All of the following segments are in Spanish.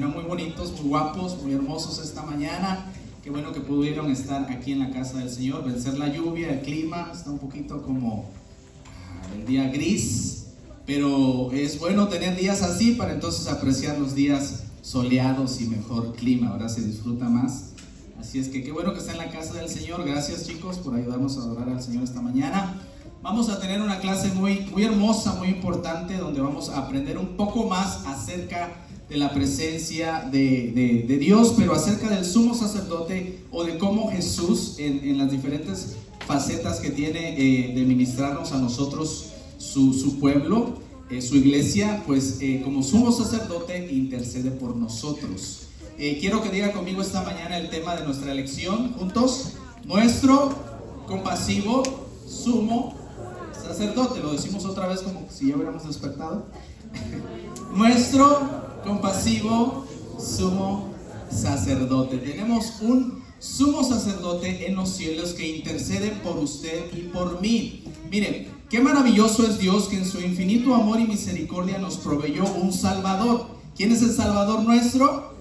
miran muy bonitos, muy guapos, muy hermosos esta mañana. Qué bueno que pudieron estar aquí en la casa del Señor, vencer la lluvia, el clima. Está un poquito como el día gris, pero es bueno tener días así para entonces apreciar los días soleados y mejor clima. Ahora se disfruta más. Así es que qué bueno que está en la casa del Señor. Gracias, chicos, por ayudarnos a adorar al Señor esta mañana. Vamos a tener una clase muy hermosa, muy importante, donde vamos a aprender un poco más acerca de la presencia de Dios, pero acerca del sumo sacerdote, o de cómo Jesús en las diferentes facetas que tiene de ministrarnos a nosotros, su pueblo, su iglesia, pues como sumo sacerdote intercede por nosotros. Quiero que diga conmigo esta mañana el tema de nuestra lección juntos: nuestro compasivo sumo sacerdote. Lo decimos otra vez como si ya hubiéramos despertado. Nuestro compasivo sumo sacerdote. Tenemos un sumo sacerdote en los cielos que intercede por usted y por mí. Miren, qué maravilloso es Dios, que en su infinito amor y misericordia nos proveyó un Salvador. ¿Quién es el Salvador nuestro?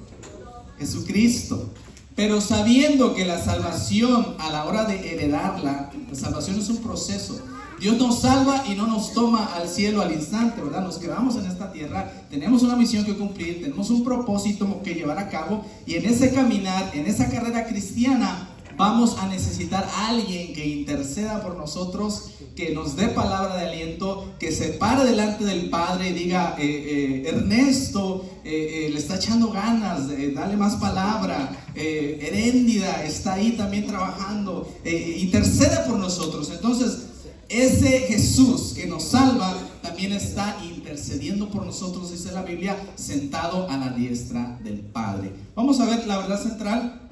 Jesucristo. Pero sabiendo que la salvación, a la hora de heredarla, la salvación es un proceso. Dios nos salva y no nos toma al cielo al instante, ¿verdad? Nos quedamos en esta tierra, tenemos una misión que cumplir, tenemos un propósito que llevar a cabo, y en ese caminar, en esa carrera cristiana, vamos a necesitar a alguien que interceda por nosotros, que nos dé palabra de aliento, que se pare delante del Padre y diga: Ernesto le está echando ganas, dale más palabra, Heréndida está ahí también trabajando, intercede por nosotros. Entonces, ese Jesús que nos salva también está intercediendo por nosotros, dice la Biblia, sentado a la diestra del Padre. Vamos a ver la verdad central.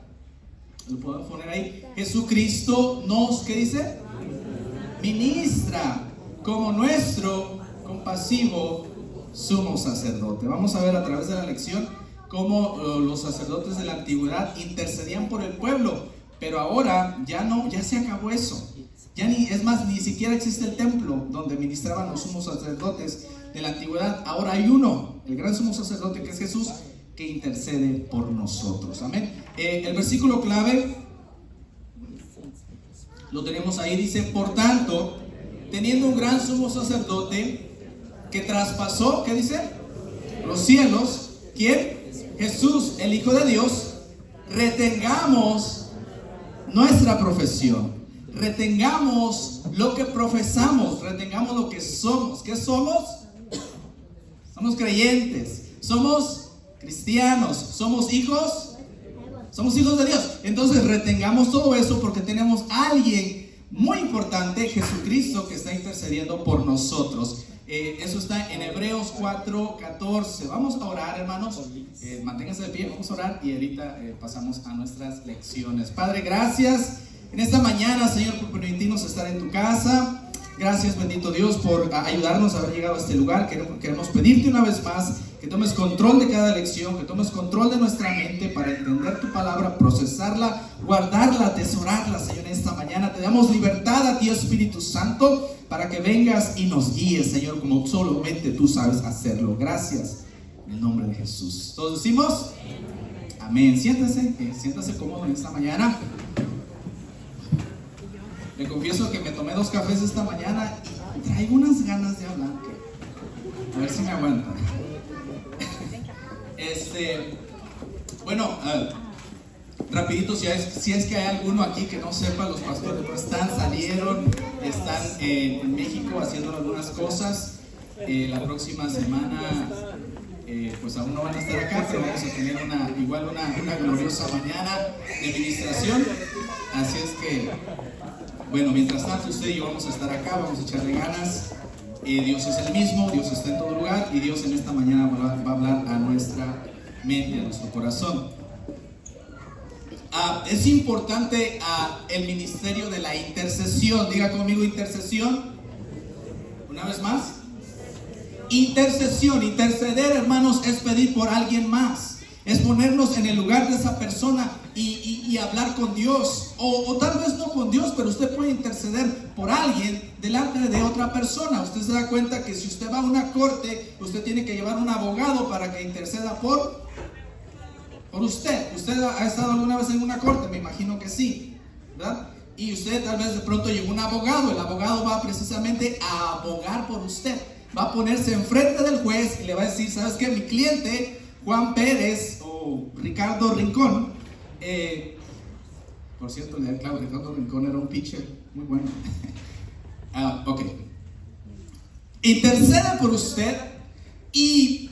Lo podemos poner ahí. Jesucristo nos, ¿qué dice? Ministra como nuestro compasivo sumo sacerdote. Vamos a ver a través de la lección cómo los sacerdotes de la antigüedad intercedían por el pueblo, pero ahora ya no, ya se acabó eso. Ya ni siquiera existe el templo donde ministraban los sumos sacerdotes de la antigüedad. Ahora hay uno, el gran sumo sacerdote, que es Jesús, que intercede por nosotros. Amén. El versículo clave lo tenemos ahí, dice: por tanto, teniendo un gran sumo sacerdote que traspasó, ¿qué dice? Los cielos. ¿Quién? Jesús, el Hijo de Dios. Retengamos nuestra profesión, retengamos lo que profesamos, retengamos lo que somos. ¿Qué somos? Somos creyentes, somos cristianos, somos hijos de Dios. Entonces retengamos todo eso, porque tenemos a alguien muy importante, Jesucristo, que está intercediendo por nosotros. Eso está en Hebreos 4:14. Vamos a orar, hermanos. Manténganse de pie, vamos a orar y ahorita pasamos a nuestras lecciones. Padre, gracias en esta mañana, Señor, por permitirnos estar en tu casa. Gracias, bendito Dios, por ayudarnos a haber llegado a este lugar. Queremos pedirte una vez más que tomes control de cada lección, que tomes control de nuestra mente para entender tu palabra, procesarla, guardarla, atesorarla, Señor, en esta mañana. Te damos libertad a ti, Espíritu Santo, para que vengas y nos guíes, Señor, como solamente tú sabes hacerlo. Gracias, en el nombre de Jesús. ¿Todos decimos? Amén. Siéntase cómodo en esta mañana. Le confieso que me tomé 2 cafés esta mañana y traigo unas ganas de hablar. A ver si me aguantan. Rapidito, si es que hay alguno aquí que no sepa, los pastores no salieron, están en México haciendo algunas cosas. La próxima semana pues aún no van a estar acá, pero vamos a tener una gloriosa mañana de ministración. Así es que, bueno, mientras tanto usted y yo vamos a estar acá, vamos a echarle ganas. Dios es el mismo, Dios está en todo lugar, y Dios en esta mañana va a hablar a nuestra mente, a nuestro corazón. Es importante el ministerio de la intercesión. Diga conmigo: intercesión. Una vez más. Intercesión, interceder, hermanos, es pedir por alguien más. Es ponernos en el lugar de esa persona y hablar con Dios. O tal vez no con Dios, pero usted puede interceder por alguien delante de otra persona. Usted se da cuenta que si usted va a una corte, usted tiene que llevar un abogado para que interceda por por usted. Usted ha estado alguna vez en una corte, me imagino que sí, ¿verdad? Y usted tal vez de pronto llegó un abogado. El abogado va precisamente a abogar por usted. Va a ponerse enfrente del juez y le va a decir: ¿sabes qué? Mi cliente Juan Pérez o Ricardo Rincón, por cierto, claro, Ricardo Rincón era un pitcher muy bueno. Ok, intercede por usted y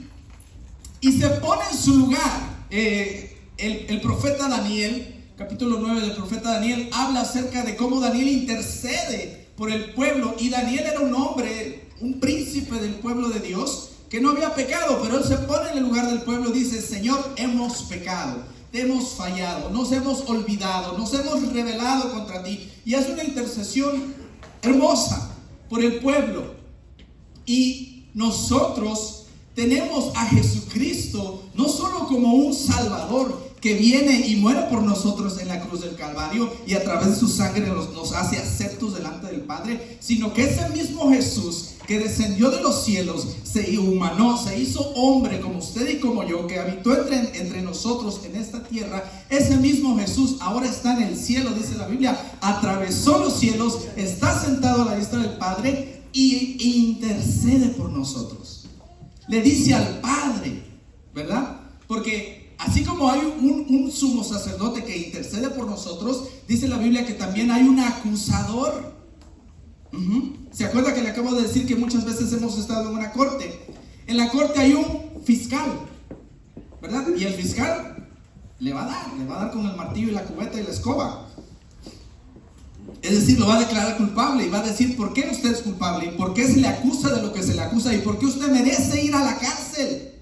se pone en su lugar. El profeta Daniel, capítulo 9 del profeta Daniel, habla acerca de cómo Daniel intercede por el pueblo. Y Daniel era un hombre, un príncipe del pueblo de Dios, que no había pecado, pero él se pone en el lugar del pueblo y dice: Señor, hemos pecado, te hemos fallado, nos hemos olvidado, nos hemos rebelado contra ti. Y hace una intercesión hermosa por el pueblo. Y nosotros tenemos a Jesucristo no solo como un Salvador que viene y muere por nosotros en la cruz del Calvario y a través de su sangre nos hace aceptos delante del Padre, sino que ese mismo Jesús que descendió de los cielos, se humanó, se hizo hombre como usted y como yo, que habitó entre nosotros en esta tierra. Ese mismo Jesús ahora está en el cielo, dice la Biblia, atravesó los cielos, está sentado a la diestra del Padre y intercede por nosotros. Le dice al Padre, ¿verdad? Porque así como hay un sumo sacerdote que intercede por nosotros, dice la Biblia que también hay un acusador. ¿Se acuerda que le acabo de decir que muchas veces hemos estado en una corte? En la corte hay un fiscal, ¿verdad? Y el fiscal le va a dar con el martillo y la cubeta y la escoba. Es decir, lo va a declarar culpable y va a decir por qué usted es culpable y por qué se le acusa de lo que se le acusa y por qué usted merece ir a la cárcel.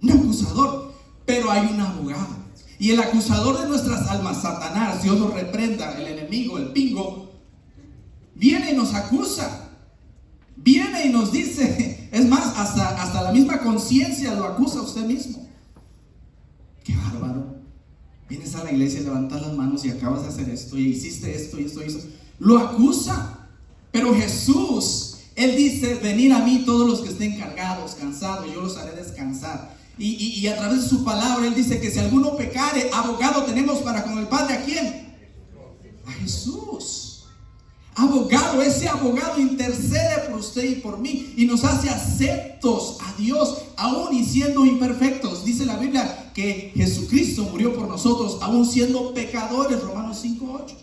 Un acusador, pero hay un abogado. Y el acusador de nuestras almas, Satanás, Dios lo reprenda, el enemigo, el pingo, viene y nos acusa. Viene y nos dice, es más, hasta la misma conciencia lo acusa a usted mismo. Qué bárbaro. Vienes a la iglesia, levantas las manos y acabas de hacer esto, y hiciste esto y esto y esto. Lo acusa. Pero Jesús, Él dice: venid a mí todos los que estén cargados, cansados, yo los haré descansar. Y a través de su palabra Él dice que si alguno pecare, abogado tenemos para con el Padre. ¿A quién? A Jesús. Abogado, ese abogado intercede por usted y por mí y nos hace aceptos a Dios, aún y siendo imperfectos. Dice la Biblia que Jesucristo murió por nosotros, aún siendo pecadores, Romanos 5:8.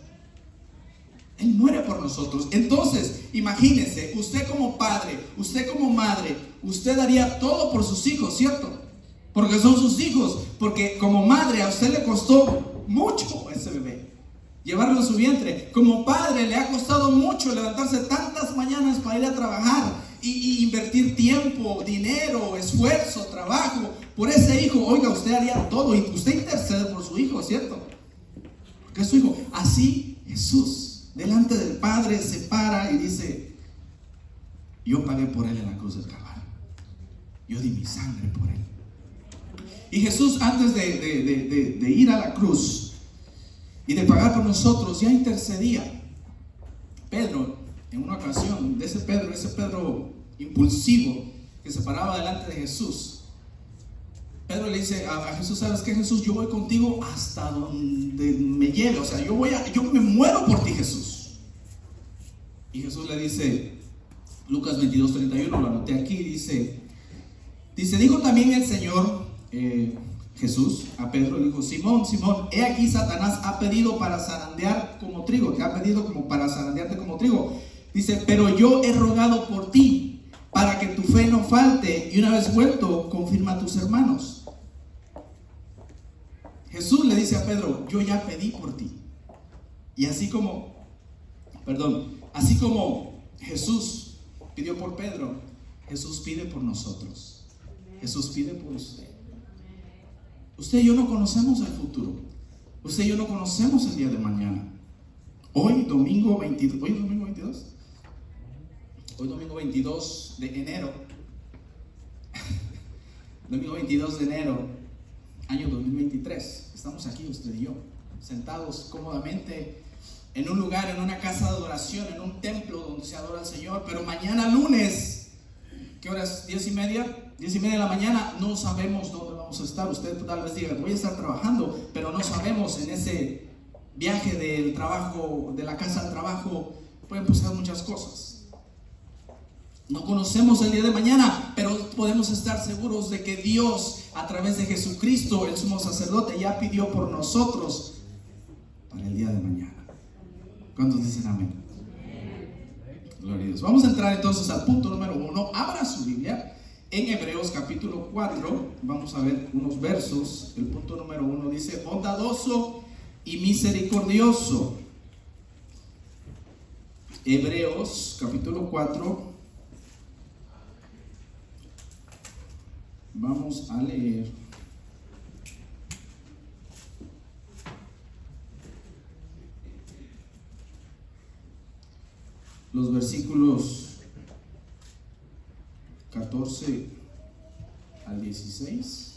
Él muere por nosotros. Entonces, imagínense, usted como padre, usted como madre, usted haría todo por sus hijos, ¿cierto? Porque son sus hijos, porque como madre a usted le costó mucho ese bebé, llevarlo en su vientre. Como padre le ha costado mucho levantarse tantas mañanas para ir a trabajar y invertir tiempo, dinero, esfuerzo, trabajo por ese hijo. Oiga, usted haría todo y usted intercede por su hijo, ¿cierto? Porque es su hijo. Así Jesús delante del Padre se para y dice: yo pagué por él en la cruz del Calvario, yo di mi sangre por él. Y Jesús, antes de ir a la cruz y de pagar por nosotros, ya intercedía. Pedro, en una ocasión, ese Pedro impulsivo que se paraba delante de Jesús, Pedro le dice a Jesús: ¿sabes qué, Jesús? Yo voy contigo hasta donde me lleve. O sea, yo me muero por ti, Jesús. Y Jesús le dice, Lucas 22:31, lo anoté aquí, dice, dijo también el Señor, Jesús a Pedro, le dijo: Simón, Simón, he aquí Satanás ha pedido para zarandear como trigo, te ha pedido como para zarandearte como trigo. Dice: pero yo he rogado por ti, para que tu fe no falte, y una vez vuelto, confirma a tus hermanos. Jesús le dice a Pedro: yo ya pedí por ti. Y así como Jesús pidió por Pedro, Jesús pide por nosotros. Jesús pide por usted. Usted y yo no conocemos el futuro. Usted y yo no conocemos el día de mañana. Hoy domingo 22. ¿Hoy es domingo 22? Hoy domingo 22 de enero. Domingo 22 de enero, año 2023. Estamos aquí usted y yo, sentados cómodamente en un lugar, en una casa de adoración, en un templo donde se adora al Señor. Pero mañana lunes ¿Qué hora es? 10:30. 10:30 de la mañana. No sabemos dónde vamos a estar. Usted tal vez diga, voy a estar trabajando, pero no sabemos. En ese viaje del trabajo, de la casa al trabajo, pueden pasar muchas cosas. No conocemos el día de mañana, pero podemos estar seguros de que Dios, a través de Jesucristo, el sumo sacerdote, ya pidió por nosotros para el día de mañana. ¿Cuántos dicen amén? Gloria a Dios. Vamos a entrar entonces al punto número 1. Abra su Biblia en Hebreos capítulo 4. Vamos a ver unos versos. El punto número 1 dice: bondadoso y misericordioso. Hebreos capítulo 4. Vamos a leer los versículos 14 al 16.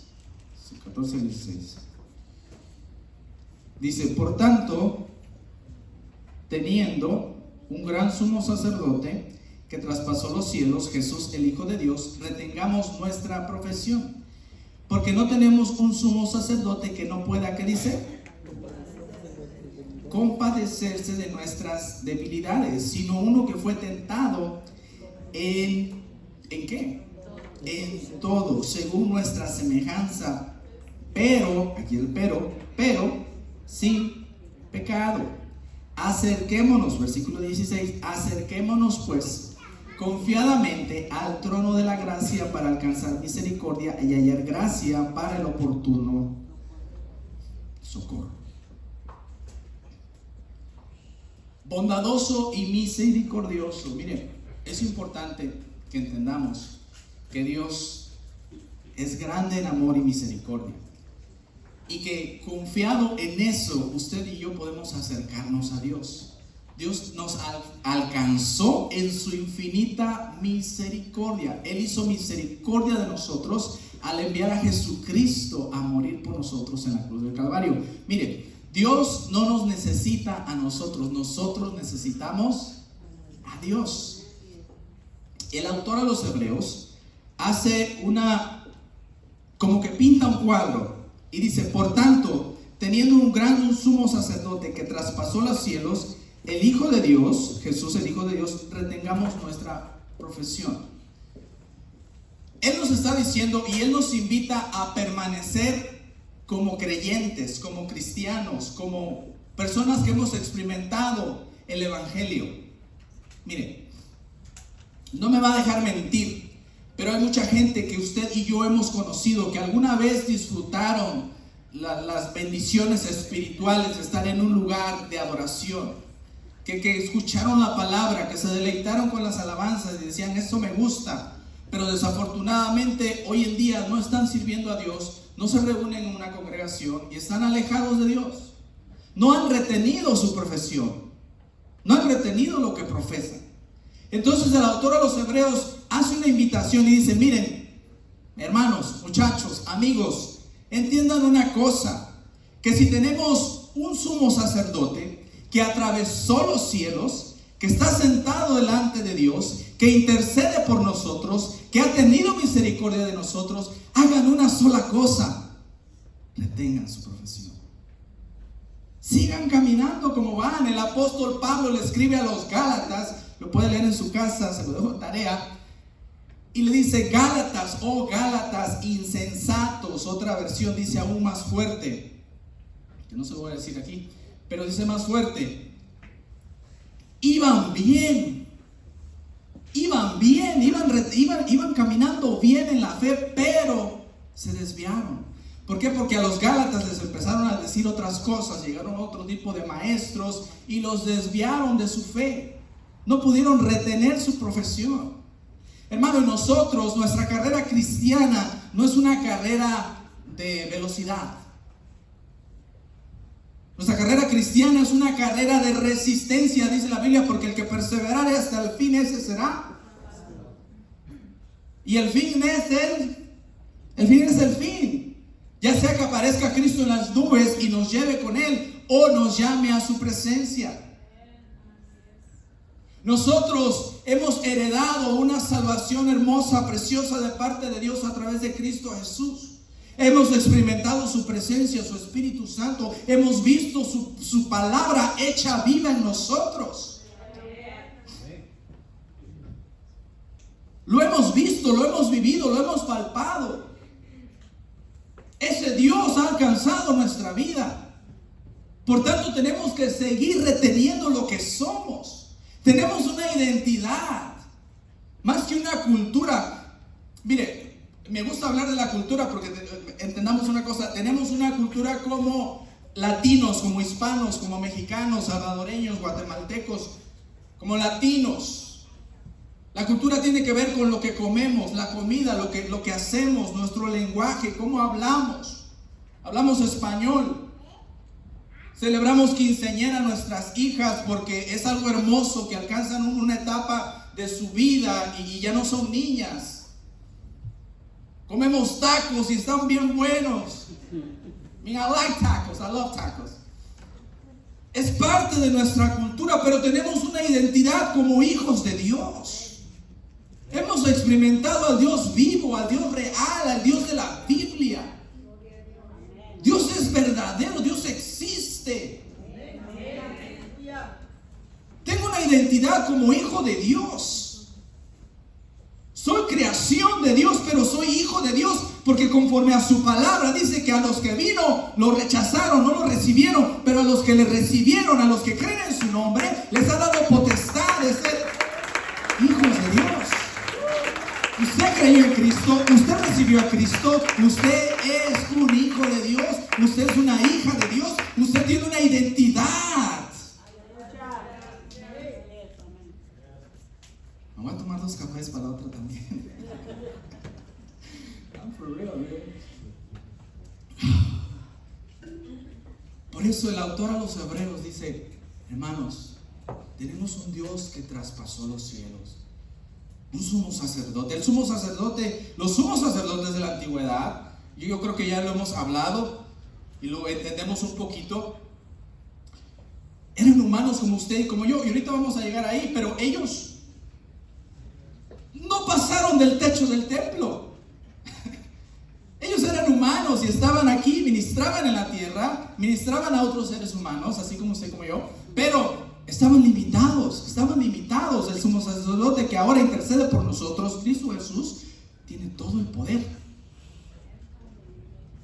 14 al 16. Dice: por tanto, teniendo un gran sumo sacerdote que traspasó los cielos, Jesús el Hijo de Dios, retengamos nuestra profesión, porque no tenemos un sumo sacerdote que no pueda, ¿qué dice? Compadecerse de nuestras debilidades, sino uno que fue tentado ¿en qué? En todo, según nuestra semejanza, pero, aquí el pero sin pecado. Acerquémonos, versículo 16, acerquémonos pues confiadamente al trono de la gracia para alcanzar misericordia y hallar gracia para el oportuno socorro. Bondadoso y misericordioso. Miren, es importante que entendamos que Dios es grande en amor y misericordia, y que confiado en eso, usted y yo podemos acercarnos a Dios. Dios nos alcanzó en su infinita misericordia. Él hizo misericordia de nosotros al enviar a Jesucristo a morir por nosotros en la cruz del Calvario. Mire, Dios no nos necesita a nosotros, nosotros necesitamos a Dios. El autor a los Hebreos hace como que pinta un cuadro y dice: por tanto, teniendo un gran sumo sacerdote que traspasó los cielos, el Hijo de Dios, Jesús el Hijo de Dios, retengamos nuestra profesión. Él nos está diciendo y Él nos invita a permanecer como creyentes, como cristianos, como personas que hemos experimentado el Evangelio. Mire, no me va a dejar mentir, pero hay mucha gente que usted y yo hemos conocido que alguna vez disfrutaron las bendiciones espirituales de estar en un lugar de adoración, que escucharon la palabra, que se deleitaron con las alabanzas y decían: esto me gusta, pero desafortunadamente hoy en día no están sirviendo a Dios, no se reúnen en una congregación y están alejados de Dios. No han retenido su profesión, no han retenido lo que profesan. Entonces el autor a los Hebreos hace una invitación y dice: miren, hermanos, muchachos, amigos, entiendan una cosa, que si tenemos un sumo sacerdote que atravesó los cielos, que está sentado delante de Dios, que intercede por nosotros, que ha tenido misericordia de nosotros, hagan una sola cosa: retengan su profesión. Sigan caminando como van. El apóstol Pablo le escribe a los Gálatas, lo puede leer en su casa, se lo dejo de tarea, y le dice: Gálatas, oh Gálatas insensatos. Otra versión dice aún más fuerte, que no se lo voy a decir aquí, pero dice más fuerte: iban bien, iban caminando bien en la fe, pero se desviaron. ¿Por qué? Porque a los Gálatas les empezaron a decir otras cosas, llegaron otro tipo de maestros y los desviaron de su fe. No pudieron retener su profesión. Hermano, nosotros, nuestra carrera cristiana no es una carrera de velocidad. Nuestra carrera cristiana es una carrera de resistencia, dice la Biblia, porque el que perseverare hasta el fin, ese será. Y el fin es el fin. Ya sea que aparezca Cristo en las nubes y nos lleve con Él, o nos llame a su presencia. Nosotros hemos heredado una salvación hermosa, preciosa de parte de Dios a través de Cristo Jesús. Hemos experimentado su presencia, su Espíritu Santo. Hemos visto su palabra hecha viva en nosotros. Lo hemos visto, lo hemos vivido, lo hemos palpado. Ese Dios ha alcanzado nuestra vida. Por tanto, tenemos que seguir reteniendo lo que somos. Tenemos una identidad, más que una cultura. Mire, me gusta hablar de la cultura porque entendamos una cosa. Tenemos una cultura como latinos, como hispanos, como mexicanos, salvadoreños, guatemaltecos, como latinos. La cultura tiene que ver con lo que comemos, la comida, lo que hacemos, nuestro lenguaje, cómo hablamos. Hablamos español. Celebramos quinceañera a nuestras hijas porque es algo hermoso que alcanzan una etapa de su vida y ya no son niñas. Comemos tacos y están bien buenos. I like tacos, I love tacos. Es parte de nuestra cultura, pero tenemos una identidad como hijos de Dios. Hemos experimentado al Dios vivo, al Dios real, al Dios de la Biblia. Dios es verdadero, Dios existe. Tengo una identidad como hijo de Dios. Soy creación de Dios, pero soy hijo de Dios, porque conforme a su palabra dice que a los que vino lo rechazaron, no lo recibieron, pero a los que le recibieron, a los que creen en su nombre, les ha dado potestad de ser hijos de Dios. Usted creyó en Cristo, usted recibió a Cristo, usted es un hijo de Dios, usted es una hija de Dios, usted tiene una identidad. Me voy a tomar 2 cafés para otro también. Por eso el autor a los Hebreos dice: hermanos, tenemos un Dios que traspasó los cielos, un sumo sacerdote. El sumo sacerdote, los sumos sacerdotes de la antigüedad, yo creo que ya lo hemos hablado y lo entendemos un poquito. Eran humanos como usted y como yo, y ahorita vamos a llegar ahí, pero ellos no pasaron del techo del templo. Ellos eran humanos y estaban aquí, ministraban en la tierra, ministraban a otros seres humanos, así como usted, como yo, pero estaban limitados. El sumo sacerdote que ahora intercede por nosotros, Cristo Jesús, tiene todo el poder.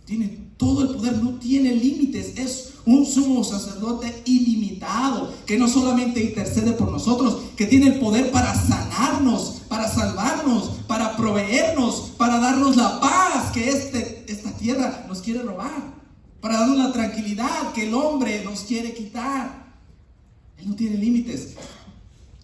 Tiene todo el poder, no tiene límites. Es un sumo sacerdote ilimitado, que no solamente intercede por nosotros, que tiene el poder para sanarnos, para salvarnos, para proveernos, para darnos la paz que esta tierra nos quiere robar, para darnos la tranquilidad que el hombre nos quiere quitar. Él no tiene límites.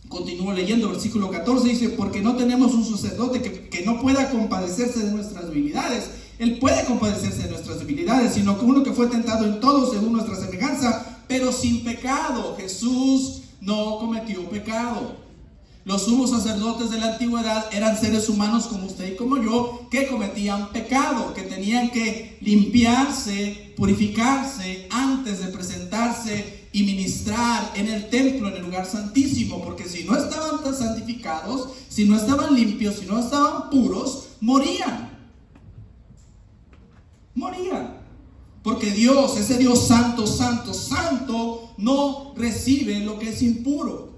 Continúo leyendo, versículo 14 dice: porque no tenemos un sacerdote que no pueda compadecerse de nuestras debilidades. Él puede compadecerse de nuestras debilidades, sino que uno que fue tentado en todo según nuestra semejanza, pero sin pecado. Jesús no cometió pecado. Los sumos sacerdotes de la antigüedad eran seres humanos como usted y como yo, que cometían pecado, que tenían que limpiarse, purificarse antes de presentarse y ministrar en el templo, en el lugar santísimo, porque si no estaban tan santificados, si no estaban limpios, si no estaban puros, morían. Porque Dios, ese Dios santo, santo, santo, no recibe lo que es impuro.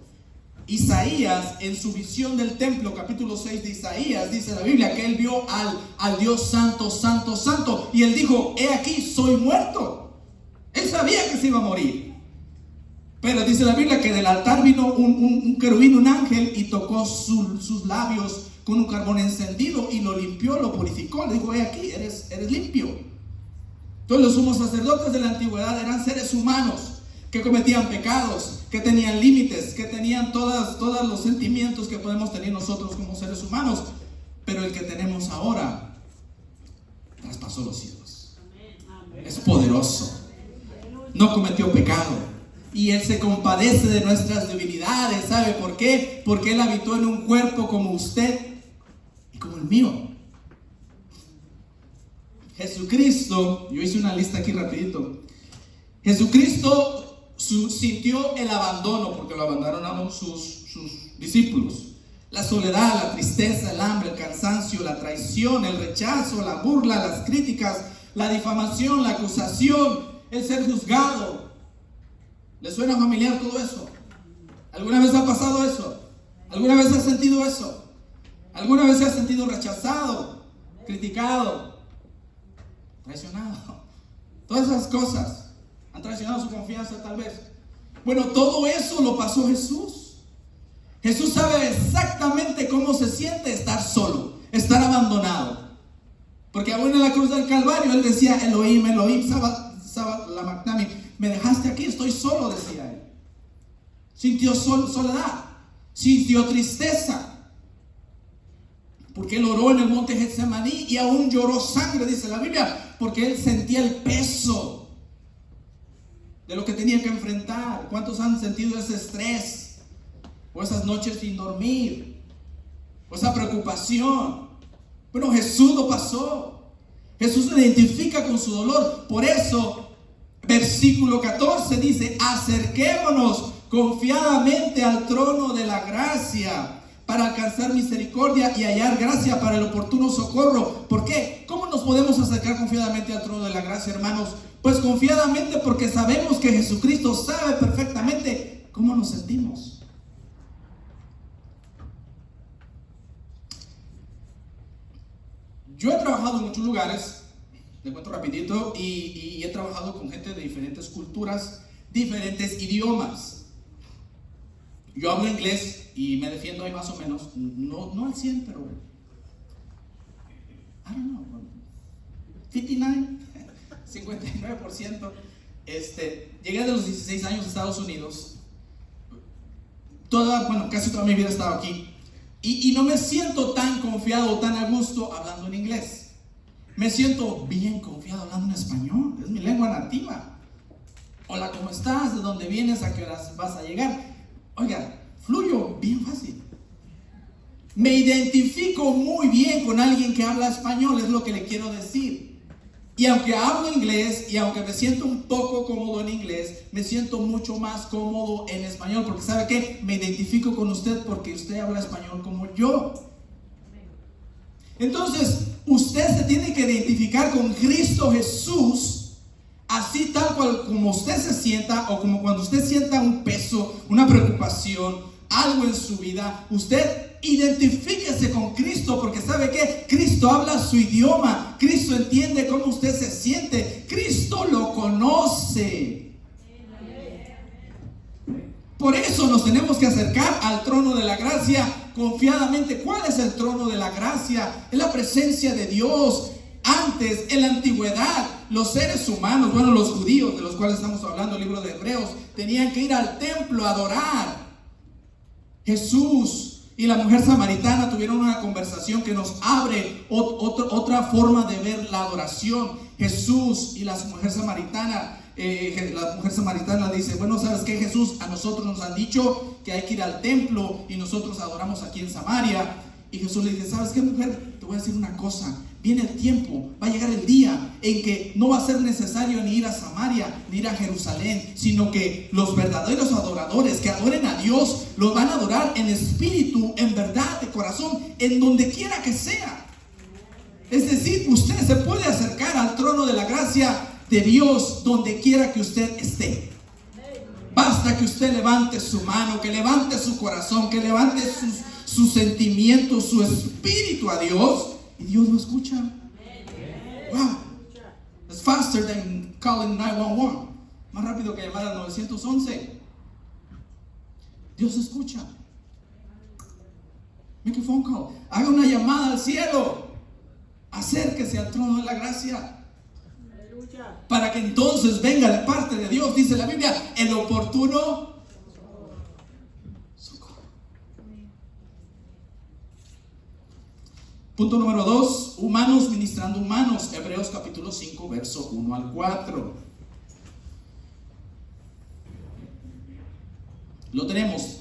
Isaías, en su visión del templo, capítulo 6 de Isaías, dice la Biblia que él vio al Dios santo, santo, santo, y él dijo: he aquí, soy muerto. Él sabía que se iba a morir, pero dice la Biblia que del altar vino un querubín, un ángel, y tocó sus labios con un carbón encendido y lo limpió, lo purificó. Le dijo: he aquí, eres limpio. Entonces los sumos sacerdotes de la antigüedad eran seres humanos que cometían pecados, que tenían límites, que tenían todos los sentimientos que podemos tener nosotros como seres humanos, pero el que tenemos ahora traspasó los cielos. Es poderoso, no cometió pecado, y Él se compadece de nuestras debilidades. ¿Sabe por qué? Porque Él habitó en un cuerpo como usted y como el mío. Jesucristo, yo hice una lista aquí rapidito. Jesucristo sintió el abandono, porque lo abandonaron sus sus discípulos. La soledad, la tristeza, el hambre, el cansancio, la traición, el rechazo, la burla, las críticas, la difamación, la acusación, el ser juzgado. ¿Le suena familiar todo eso? ¿Alguna vez ha pasado eso? ¿Alguna vez has sentido eso? ¿Alguna vez se ha sentido rechazado, criticado, traicionado? Todas esas cosas han traicionado su confianza tal vez. Bueno, todo eso lo pasó Jesús. Jesús sabe exactamente cómo se siente estar solo, estar abandonado. Porque aún en la cruz del Calvario Él decía: Elohim, Elohim, sabachthani, me dejaste aquí, estoy solo, decía Él. Sintió soledad, sintió tristeza, porque Él oró en el monte Getsemaní y aún lloró sangre, dice la Biblia, porque Él sentía el peso de lo que tenía que enfrentar. ¿Cuántos han sentido ese estrés? O esas noches sin dormir, o esa preocupación. Bueno, Jesús lo pasó. Jesús se identifica con su dolor. Por eso, versículo 14 dice: acerquémonos confiadamente al trono de la gracia para alcanzar misericordia y hallar gracia para el oportuno socorro. ¿Por qué? ¿Cómo nos podemos acercar confiadamente al trono de la gracia, hermanos? Pues confiadamente porque sabemos que Jesucristo sabe perfectamente cómo nos sentimos. Yo he trabajado en muchos lugares, te cuento rapidito, y he trabajado con gente de diferentes culturas, diferentes idiomas. Yo hablo inglés y me defiendo ahí más o menos, no al 100, pero I don't know, 59%. Llegué de los 16 años a Estados Unidos. Casi toda mi vida he estado aquí. Y no me siento tan confiado, tan a gusto hablando en inglés. Me siento bien confiado hablando en español. Es mi lengua nativa. Hola, ¿cómo estás? ¿De dónde vienes? ¿A qué horas vas a llegar? Oiga, fluyo bien fácil. Me identifico muy bien con alguien que habla español, es lo que le quiero decir. Y aunque hablo inglés y aunque me siento un poco cómodo en inglés, me siento mucho más cómodo en español, porque ¿sabe qué? Me identifico con usted porque usted habla español como yo. Entonces, usted se tiene que identificar con Cristo Jesús, así tal cual como usted se sienta, o como cuando usted sienta un peso, una preocupación, algo en su vida, usted identifíquese con Cristo, porque ¿sabe qué? Cristo habla su idioma, Cristo entiende cómo usted se siente, Cristo lo conoce. Por eso nos tenemos que acercar al trono de la gracia confiadamente. ¿Cuál es el trono de la gracia? Es la presencia de Dios. Antes, en la antigüedad, los seres humanos, los judíos de los cuales estamos hablando, el libro de Hebreos, tenían que ir al templo a adorar. Jesús y la mujer samaritana tuvieron una conversación que nos abre otra forma de ver la adoración. Jesús y la mujer samaritana dice: bueno, ¿sabes qué, Jesús? A nosotros nos han dicho que hay que ir al templo y nosotros adoramos aquí en Samaria. Y Jesús le dice: ¿sabes qué, mujer? Te voy a decir una cosa. Viene el tiempo, va a llegar el día en que no va a ser necesario ni ir a Samaria, ni ir a Jerusalén, sino que los verdaderos adoradores que adoren a Dios, lo van a adorar en espíritu, en verdad, de corazón, en donde quiera que sea. Es decir, usted se puede acercar al trono de la gracia de Dios donde quiera que usted esté. Basta que usted levante su mano, que levante su corazón, que levante sus sentimientos, su espíritu a Dios, y Dios lo escucha. Wow, it's faster than calling 911. Más rápido que llamar al 911. Dios escucha. Make a phone call. Haga una llamada al cielo. Acérquese al trono de la gracia. Para que entonces venga de parte de Dios, dice la Biblia, el oportuno socorro. Punto número 2, humanos ministrando humanos. Hebreos capítulo 5, verso 1 al 4. Lo tenemos.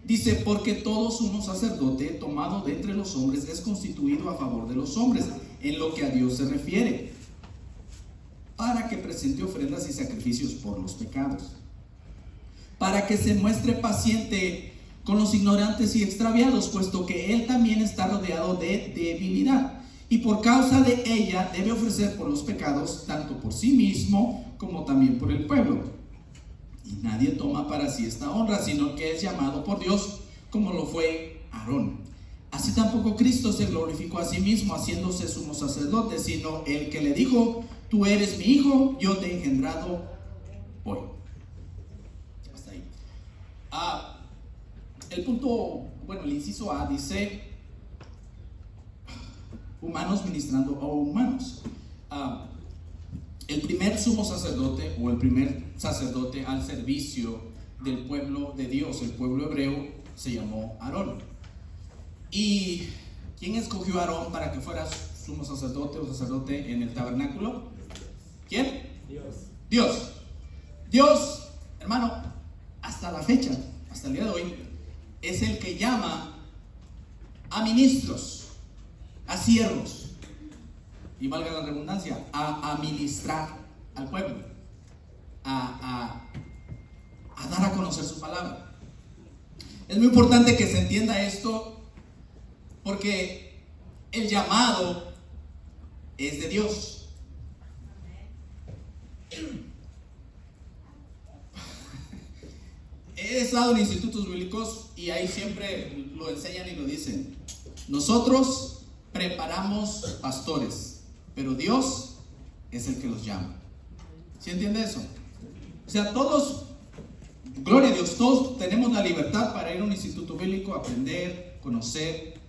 Dice: porque todo sumo sacerdote tomado de entre los hombres es constituido a favor de los hombres en lo que a Dios se refiere, para que presente ofrendas y sacrificios por los pecados, para que se muestre paciente con los ignorantes y extraviados, puesto que él también está rodeado de debilidad. Y por causa de ella debe ofrecer por los pecados, tanto por sí mismo como también por el pueblo. Y nadie toma para sí esta honra, sino que es llamado por Dios, como lo fue Aarón. Así tampoco Cristo se glorificó a sí mismo, haciéndose sumo sacerdote, sino el que le dijo: tú eres mi hijo, yo te he engendrado hoy. Hasta ahí. El punto, el inciso A dice: humanos ministrando a humanos. El primer sumo sacerdote, o el primer sacerdote al servicio del pueblo de Dios, el pueblo hebreo, se llamó Aarón. ¿Y quién escogió a Aarón para que fuera sumo sacerdote o sacerdote en el tabernáculo? ¿Quién? Dios, hermano, hasta la fecha, hasta el día de hoy, es el que llama a ministros, a siervos, y valga la redundancia, a ministrar al pueblo, a dar a conocer su palabra. Es muy importante que se entienda esto, porque el llamado es de Dios. He estado en institutos bíblicos y ahí siempre lo enseñan y lo dicen: nosotros preparamos pastores, pero Dios es el que los llama. ¿Sí entiende eso? O sea, todos, gloria a Dios, todos tenemos la libertad para ir a un instituto bíblico, aprender, conocer,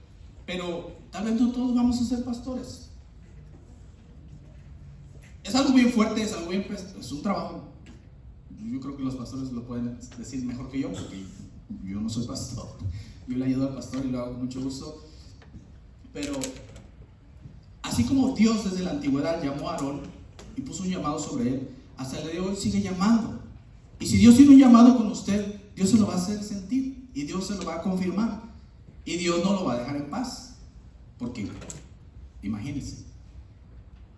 pero tal vez no todos vamos a ser pastores. Es algo bien fuerte, es un trabajo. Yo creo que los pastores lo pueden decir mejor que yo, porque yo no soy pastor. Yo le ayudo al pastor y lo hago con mucho gusto. Pero así como Dios desde la antigüedad llamó a Aarón y puso un llamado sobre él, hasta el día de hoy sigue llamando. Y si Dios tiene un llamado con usted, Dios se lo va a hacer sentir y Dios se lo va a confirmar. Y Dios no lo va a dejar en paz. Porque, imagínense,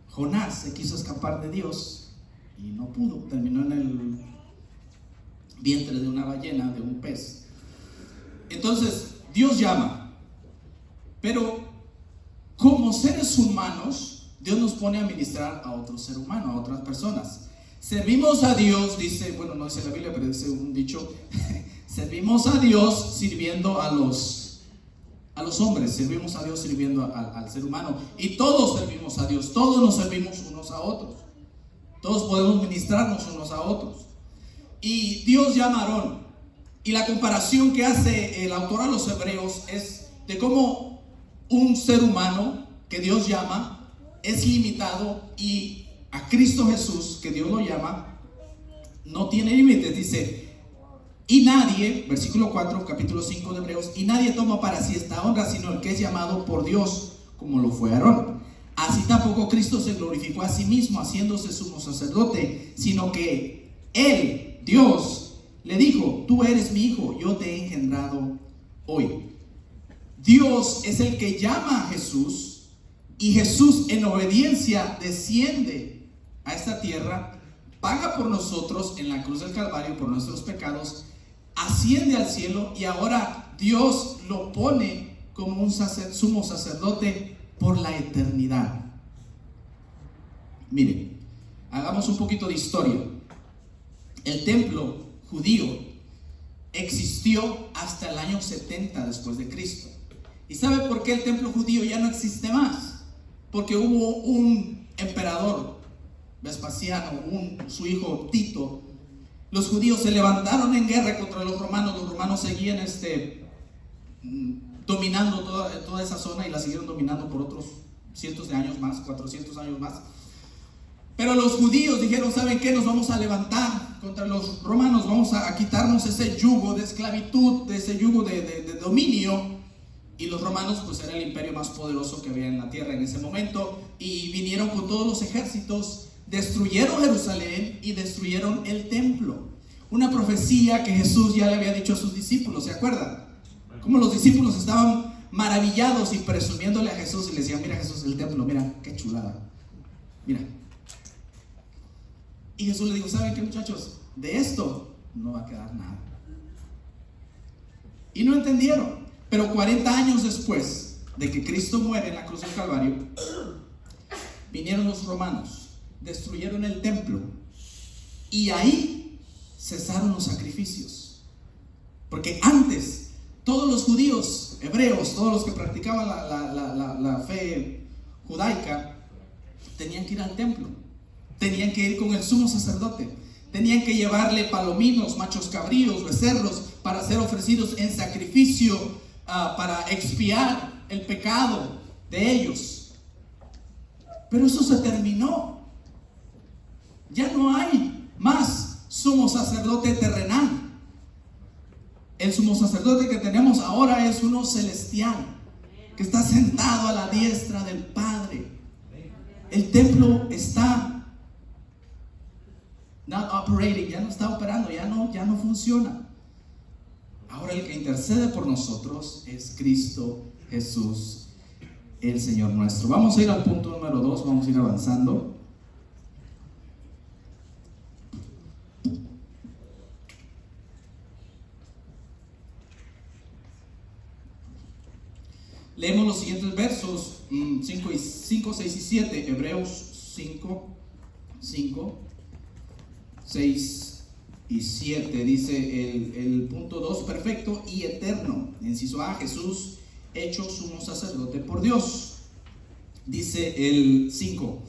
Jonás se quiso escapar de Dios y no pudo. Terminó en el vientre de una ballena, de un pez. Entonces, Dios llama. Pero, como seres humanos, Dios nos pone a ministrar a otro ser humano, a otras personas. Servimos a Dios, dice, no dice la Biblia, pero dice un dicho, servimos a Dios sirviendo a los hombres, servimos a Dios sirviendo al ser humano. Y todos servimos a Dios, todos nos servimos unos a otros. Todos podemos ministrarnos unos a otros. Y Dios llama a Aarón. Y la comparación que hace el autor a los hebreos es de cómo un ser humano que Dios llama es limitado, y a Cristo Jesús, que Dios lo llama, no tiene límites. Dice: y nadie, versículo 4, capítulo 5 de Hebreos, y nadie toma para sí esta honra, sino el que es llamado por Dios, como lo fue Aarón. Así tampoco Cristo se glorificó a sí mismo, haciéndose sumo sacerdote, sino que Él, Dios, le dijo: tú eres mi hijo, yo te he engendrado hoy. Dios es el que llama a Jesús, y Jesús en obediencia desciende a esta tierra, paga por nosotros en la cruz del Calvario por nuestros pecados, asciende al cielo, y ahora Dios lo pone como un sumo sacerdote por la eternidad. Miren, hagamos un poquito de historia. El templo judío existió hasta el año 70 después de Cristo. ¿Y sabe por qué el templo judío ya no existe más? Porque hubo un emperador, Vespasiano, su hijo Tito. Los judíos se levantaron en guerra contra los romanos. Los romanos seguían dominando toda esa zona, y la siguieron dominando por otros cientos de años más, 400 años más. Pero los judíos dijeron: ¿saben qué? Nos vamos a levantar contra los romanos, vamos a quitarnos ese yugo de esclavitud, de ese yugo de dominio. Y los romanos pues era el imperio más poderoso que había en la tierra en ese momento, y vinieron con todos los ejércitos, destruyeron Jerusalén y destruyeron el templo. Una profecía que Jesús ya le había dicho a sus discípulos, ¿se acuerdan? Como los discípulos estaban maravillados y presumiéndole a Jesús, y le decían: mira Jesús, el templo, mira qué chulada, mira. Y Jesús le dijo: ¿saben qué, muchachos? De esto no va a quedar nada. y no entendieron. Pero 40 años después de que Cristo muere en la cruz del Calvario, vinieron los romanos, destruyeron el templo y ahí cesaron los sacrificios. Porque antes todos los judíos, hebreos, todos los que practicaban la fe judaica, tenían que ir al templo, tenían que ir con el sumo sacerdote, tenían que llevarle palominos, machos cabríos, becerros para ser ofrecidos en sacrificio, para expiar el pecado de ellos. Pero eso se terminó. Ya no hay más sumo sacerdote terrenal. El sumo sacerdote que tenemos ahora es uno celestial, que está sentado a la diestra del Padre. El templo está not operating, ya no está operando, ya no funciona. Ahora el que intercede por nosotros es Cristo Jesús, el Señor nuestro. Vamos a ir al punto número 2, vamos a ir avanzando. Leemos los siguientes versos 5, 6 y 7. Hebreos 5, 6 y 7. Dice el punto 2: perfecto y eterno. Inciso A: Jesús hecho sumo sacerdote por Dios. Dice el 5: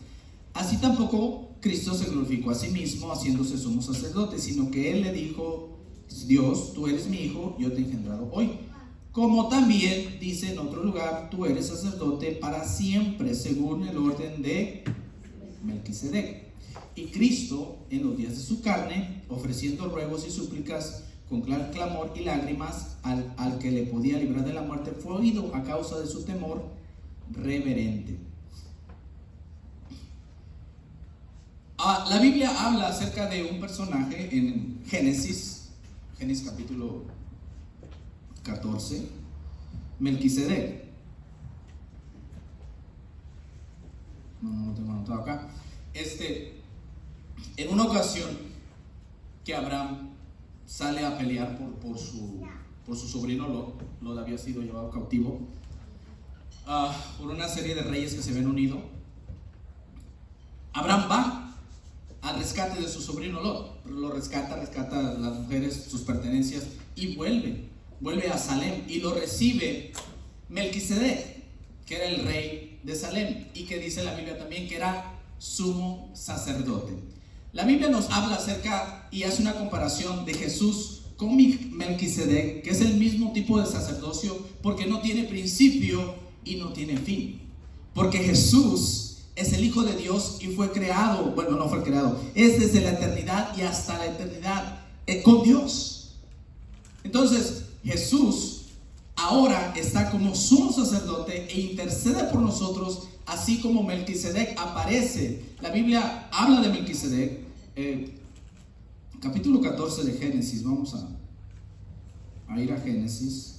así tampoco Cristo se glorificó a sí mismo haciéndose sumo sacerdote, sino que Él le dijo: Dios, tú eres mi hijo, yo te he engendrado hoy. Como también dice en otro lugar: tú eres sacerdote para siempre, según el orden de Melquisedec. Y Cristo, en los días de su carne, ofreciendo ruegos y súplicas con clamor y lágrimas al que le podía librar de la muerte, fue oído a causa de su temor reverente. La Biblia habla acerca de un personaje en Génesis capítulo 14, Melquisedec. No lo tengo anotado acá. En una ocasión que Abraham sale a pelear por su sobrino Lot había sido llevado cautivo por una serie de reyes que se habían unido. Abraham va al rescate de su sobrino Lot, lo rescata a las mujeres, sus pertenencias, y vuelve a Salem, y lo recibe Melquisedec, que era el rey de Salem, y que dice la Biblia también que era sumo sacerdote. La Biblia nos habla acerca y hace una comparación de Jesús con Melquisedec, que es el mismo tipo de sacerdocio, porque no tiene principio y no tiene fin. Porque Jesús es el Hijo de Dios y fue creado, no fue creado, es desde la eternidad y hasta la eternidad con Dios. Entonces Jesús ahora está como sumo sacerdote e intercede por nosotros, así como Melquisedec aparece. La Biblia habla de Melquisedec, capítulo 14 de Génesis. Vamos a ir a Génesis.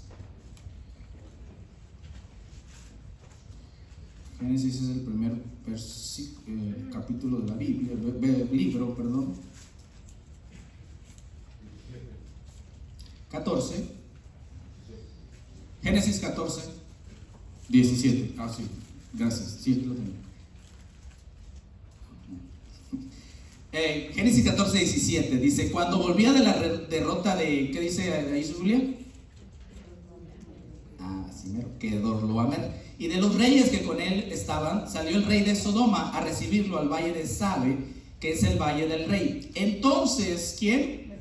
Génesis es el primer capítulo de la Biblia, libro, perdón. 14. Génesis 14, 17. Sí, gracias. Sí, lo tengo. Génesis 14, 17 dice: cuando volvía de la derrota de, ¿qué dice ahí su Biblia? Kedorlaomer, y de los reyes que con él estaban, salió el rey de Sodoma a recibirlo al valle de Sabe, que es el valle del rey. Entonces, ¿quién?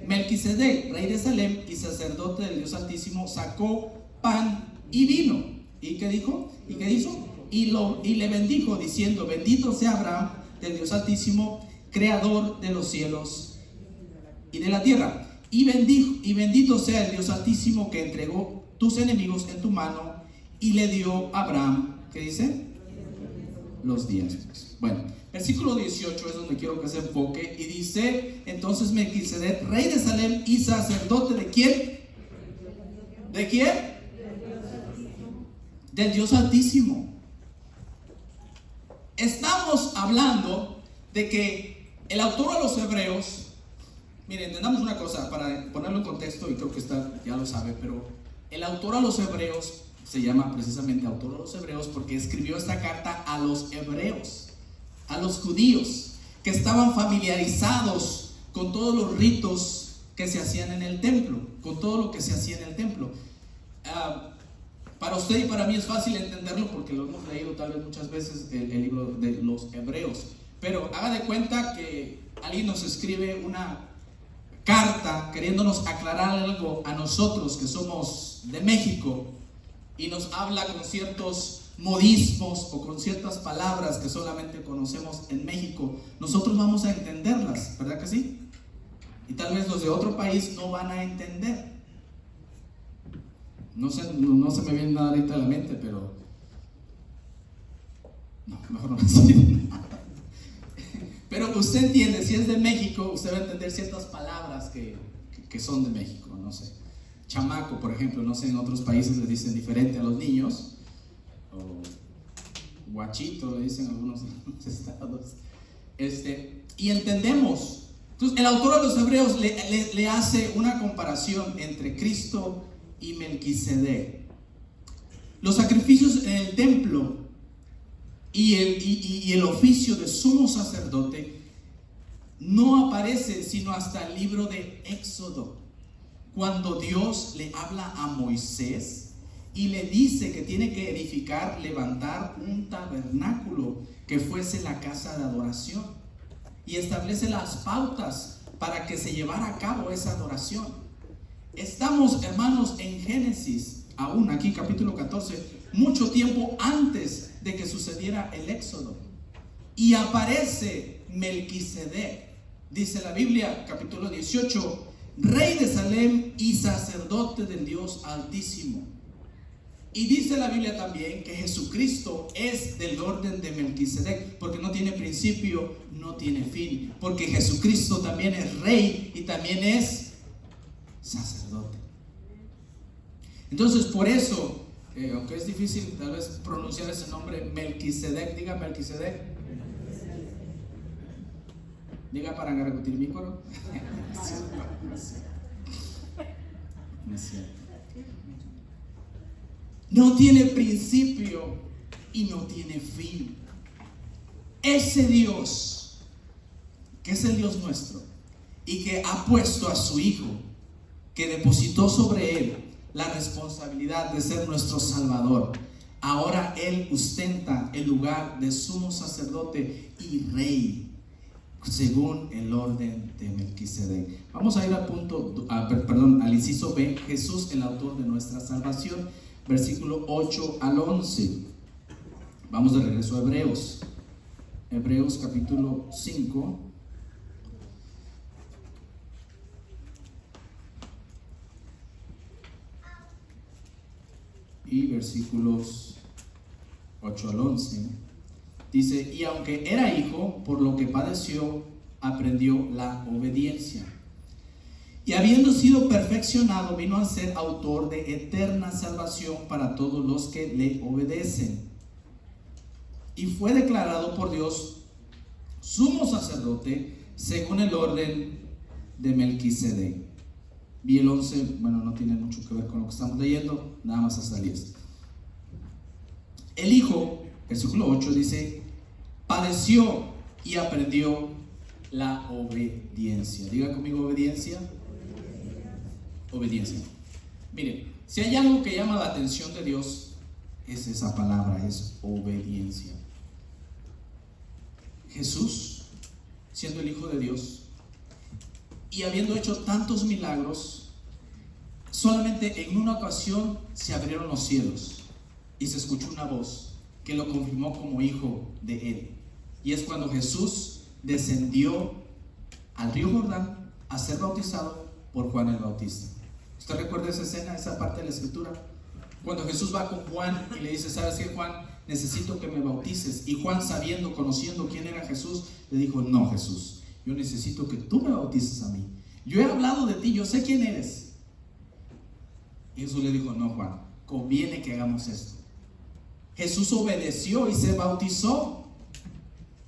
Melquisedec, rey de Salem y sacerdote del Dios Altísimo, sacó pan y vino. ¿Y qué dijo? ¿Y qué hizo? Y le bendijo, diciendo: bendito sea Abraham del Dios Altísimo, creador de los cielos y de la tierra. Y bendito sea el Dios Altísimo, que entregó tus enemigos en tu mano. Y le dio a Abraham, ¿qué dice? Los días. Bueno, versículo 18 es donde quiero que se enfoque. Y dice: entonces Melquisedec, rey de Salem y sacerdote, ¿de quién? ¿De quién? Del Dios Altísimo. Estamos hablando de que el autor de los Hebreos Miren, entendamos una cosa, para ponerlo en contexto, y creo que ya lo sabe, pero el autor a los hebreos se llama precisamente autor a los hebreos porque escribió esta carta a los hebreos, a los judíos, que estaban familiarizados con todos los ritos que se hacían en el templo, con todo lo que se hacía en el templo. Para usted y para mí es fácil entenderlo porque lo hemos leído tal vez muchas veces el libro de los hebreos, pero haga de cuenta que alguien nos escribe una carta queriéndonos aclarar algo a nosotros que somos de México y nos habla con ciertos modismos o con ciertas palabras que solamente conocemos en México. Nosotros vamos a entenderlas, ¿verdad que sí? Y tal vez los de otro país no van a entender. No se me viene nada ahorita a la mente, pero no, mejor no me sirve nada. Pero usted entiende, si es de México, usted va a entender ciertas palabras que son de México, no sé. Chamaco, por ejemplo, no sé, en otros países les dicen diferente a los niños, o guachito le dicen algunos estados. Y entendemos. Entonces, el autor de los hebreos le hace una comparación entre Cristo y Melquisedec. Los sacrificios en el templo y el oficio de sumo sacerdote no aparece sino hasta el libro de Éxodo, cuando Dios le habla a Moisés y le dice que tiene que levantar un tabernáculo que fuese la casa de adoración, y establece las pautas para que se llevara a cabo esa adoración. Estamos, hermanos, en Génesis, aún aquí capítulo 14, mucho tiempo antes de que sucediera el Éxodo, y aparece Melquisedec. Dice la Biblia, capítulo 18, rey de Salem y sacerdote del Dios Altísimo. Y dice la Biblia también que Jesucristo es del orden de Melquisedec, porque no tiene principio, no tiene fin, porque Jesucristo también es rey y también es sacerdote. Entonces, por eso, aunque es difícil tal vez pronunciar ese nombre, Melquisedec, diga Melquisedec. Diga para repetir mi coro. No es cierto. No tiene principio y no tiene fin. Ese Dios, que es el Dios nuestro, y que ha puesto a su Hijo, que depositó sobre Él la responsabilidad de ser nuestro Salvador, ahora Él ostenta el lugar de sumo sacerdote y rey, según el orden de Melquisedec. Vamos a ir al inciso B, Jesús, el autor de nuestra salvación, versículo 8 al 11. Vamos de regreso a Hebreos capítulo 5. Y versículos 8 al 11. Dice, y aunque era hijo, por lo que padeció, aprendió la obediencia. Y habiendo sido perfeccionado, vino a ser autor de eterna salvación para todos los que le obedecen. Y fue declarado por Dios sumo sacerdote según el orden de Melquisedec. Y el 11, bueno, no tiene mucho que ver con lo que estamos leyendo, nada más hasta el 10. El Hijo, versículo 8, dice, padeció y aprendió la obediencia. Diga conmigo obediencia. Obediencia. Miren, si hay algo que llama la atención de Dios, es esa palabra, es obediencia. Jesús, siendo el Hijo de Dios y habiendo hecho tantos milagros, solamente en una ocasión se abrieron los cielos y se escuchó una voz que lo confirmó como hijo de Él. Y es cuando Jesús descendió al río Jordán a ser bautizado por Juan el Bautista. ¿Usted recuerda esa escena, esa parte de la escritura? Cuando Jesús va con Juan y le dice, ¿sabes qué, Juan? Necesito que me bautices. Y Juan, conociendo quién era Jesús, le dijo, no, Jesús, yo necesito que tú me bautices a mí. Yo he hablado de ti, yo sé quién eres. Y Jesús le dijo, no, Juan, conviene que hagamos esto. Jesús obedeció y se bautizó.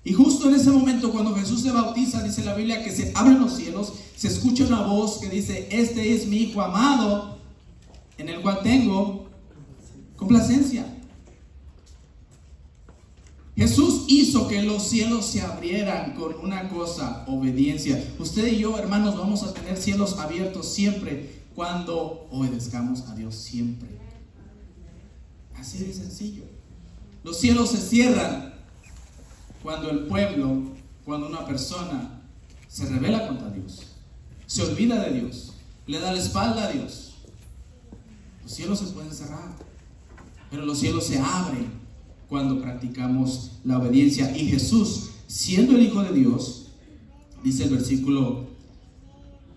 Y justo en ese momento, cuando Jesús se bautiza, dice la Biblia que se abren los cielos, se escucha una voz que dice: este es mi Hijo amado, en el cual tengo complacencia. Jesús hizo que los cielos se abrieran con una cosa: obediencia. Usted y yo, hermanos, vamos a tener cielos abiertos siempre cuando obedezcamos a Dios, siempre. Así de sencillo. Los cielos se cierran cuando el pueblo, cuando una persona se rebela contra Dios, se olvida de Dios, le da la espalda a Dios. Los cielos se pueden cerrar, pero los cielos se abren cuando practicamos la obediencia. Y Jesús, siendo el Hijo de Dios, dice el versículo,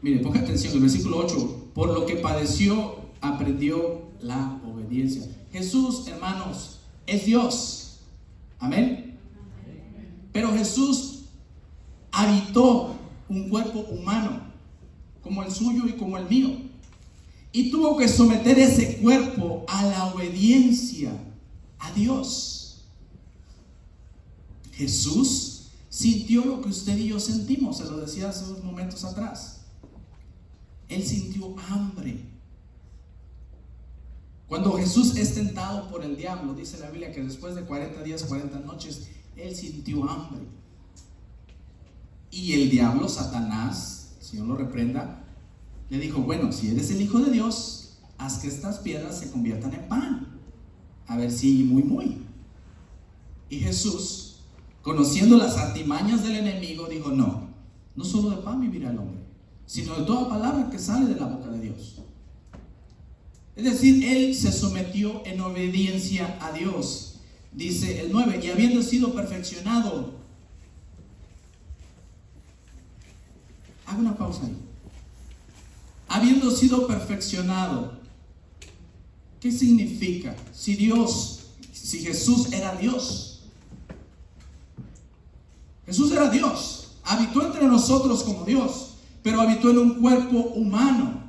mire, ponga atención, el versículo 8: por lo que padeció, aprendió la obediencia. Jesús, hermanos, es Dios. Amén. Pero Jesús habitó un cuerpo humano, como el suyo y como el mío, y tuvo que someter ese cuerpo a la obediencia a Dios. Jesús sintió lo que usted y yo sentimos, se lo decía hace unos momentos atrás. Él sintió hambre. Cuando Jesús es tentado por el diablo, dice la Biblia que después de 40 días, 40 noches, Él sintió hambre. Y el diablo, Satanás, el Señor lo reprenda, le dijo: bueno, si eres el Hijo de Dios, haz que estas piedras se conviertan en pan. A ver si muy. Y Jesús, conociendo las artimañas del enemigo, dijo: no solo de pan vivirá el hombre, sino de toda palabra que sale de la boca de Dios. Es decir, Él se sometió en obediencia a Dios. Dice el 9: y habiendo sido perfeccionado. Haga una pausa ahí. Habiendo sido perfeccionado, ¿qué significa? Si Jesús era Dios. Jesús era Dios, habitó entre nosotros como Dios, pero habitó en un cuerpo humano.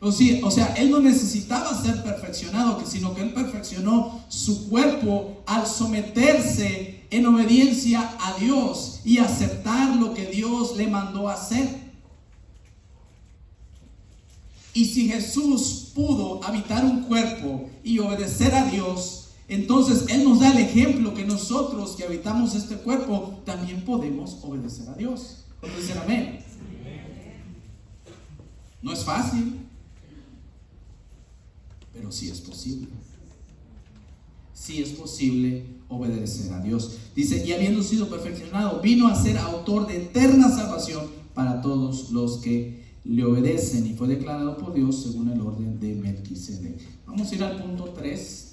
O sea, Él no necesitaba ser perfeccionado, sino que Él perfeccionó su cuerpo al someterse en obediencia a Dios y aceptar lo que Dios le mandó hacer. Y si Jesús pudo habitar un cuerpo y obedecer a Dios, entonces Él nos da el ejemplo que nosotros que habitamos este cuerpo también podemos obedecer a Dios. ¿Pueden decir amén? No es fácil, pero sí es posible. Sí es posible obedecer a Dios. Dice: y habiendo sido perfeccionado, vino a ser autor de eterna salvación para todos los que le obedecen, y fue declarado por Dios según el orden de Melquisedec. Vamos a ir al punto 3.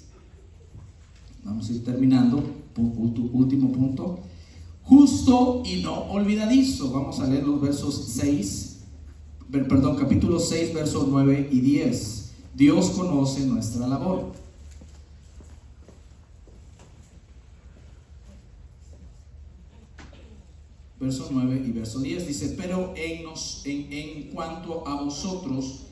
Vamos a ir terminando. Último punto: justo y no olvidadizo. Vamos a leer los capítulo 6, versos 9 y 10. Dios conoce nuestra labor. Verso 9 y verso 10 dice: pero en cuanto a vosotros,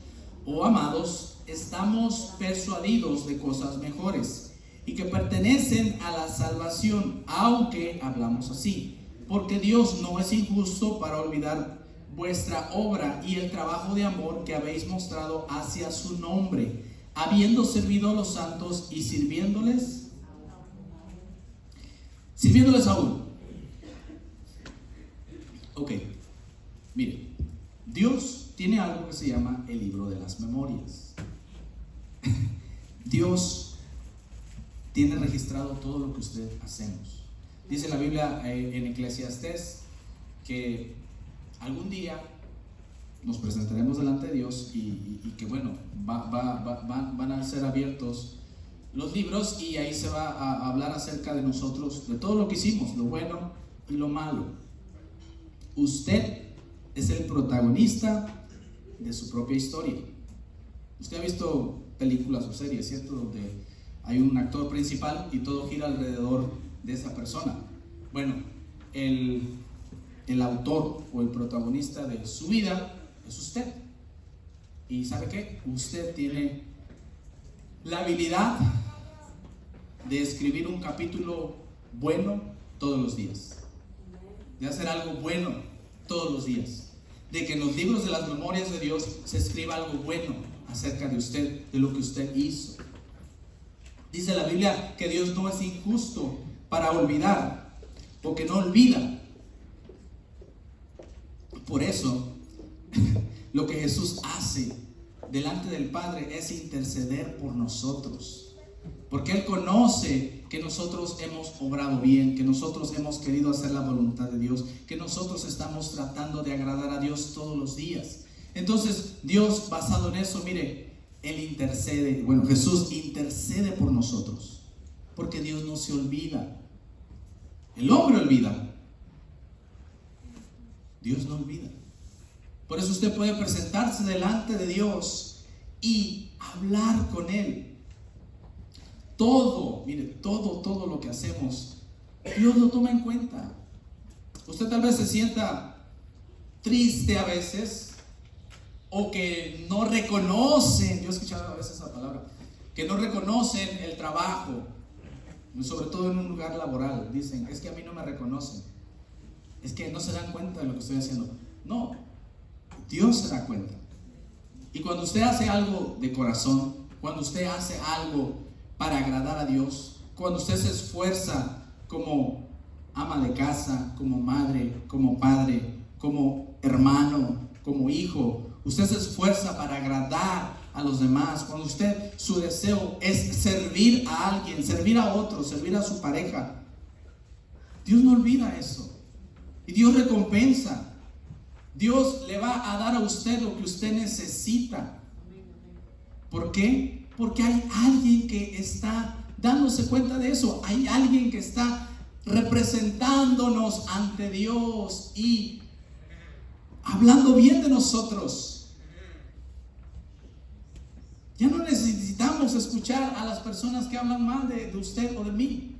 oh amados, estamos persuadidos de cosas mejores y que pertenecen a la salvación, aunque hablamos así, porque Dios no es injusto para olvidar vuestra obra y el trabajo de amor que habéis mostrado hacia su nombre, habiendo servido a los santos y sirviéndoles aún. Ok, mire, Dios tiene algo que se llama el libro de las memorias. Dios tiene registrado todo lo que usted hacemos. Dice la Biblia en Eclesiastés que algún día nos presentaremos delante de Dios y que bueno, van a ser abiertos los libros y ahí se va a hablar acerca de nosotros, de todo lo que hicimos, lo bueno y lo malo. Usted es el protagonista de su propia historia. Usted ha visto películas o series, ¿cierto?, donde hay un actor principal y todo gira alrededor de esa persona. Bueno, el autor o el protagonista de su vida es usted. ¿Y sabe qué? Usted tiene la habilidad de escribir un capítulo bueno todos los días. de hacer algo bueno todos los días, de que en los libros de las memorias de Dios se escriba algo bueno acerca de usted, de lo que usted hizo. Dice la Biblia que Dios no es injusto para olvidar, o que no olvida. Por eso, lo que Jesús hace delante del Padre es interceder por nosotros, porque Él conoce que nosotros hemos obrado bien, que nosotros hemos querido hacer la voluntad de Dios, que nosotros estamos tratando de agradar a Dios todos los días. Entonces Dios, basado en eso, mire, Él intercede, Jesús intercede por nosotros, porque Dios no se olvida. El hombre olvida, Dios no olvida. Por eso usted puede presentarse delante de Dios y hablar con Él. Todo, mire, todo lo que hacemos, Dios lo toma en cuenta. Usted tal vez se sienta triste a veces, o que no reconocen, yo he escuchado a veces esa palabra, que no reconocen el trabajo, sobre todo en un lugar laboral. Dicen, es que a mí no me reconocen, es que no se dan cuenta de lo que estoy haciendo. No, Dios se da cuenta. Y cuando usted hace algo de corazón, cuando usted hace algo para agradar a Dios, cuando usted se esfuerza como ama de casa, como madre, como padre, como hermano, como hijo, usted se esfuerza para agradar a los demás, cuando usted, su deseo es servir a alguien, servir a otro, servir a su pareja, Dios no olvida eso. Y Dios recompensa. Dios le va a dar a usted lo que usted necesita. ¿Por qué? Porque hay alguien que está dándose cuenta de eso. Hay alguien que está representándonos ante Dios y hablando bien de nosotros. Ya no necesitamos escuchar a las personas que hablan mal de usted o de mí.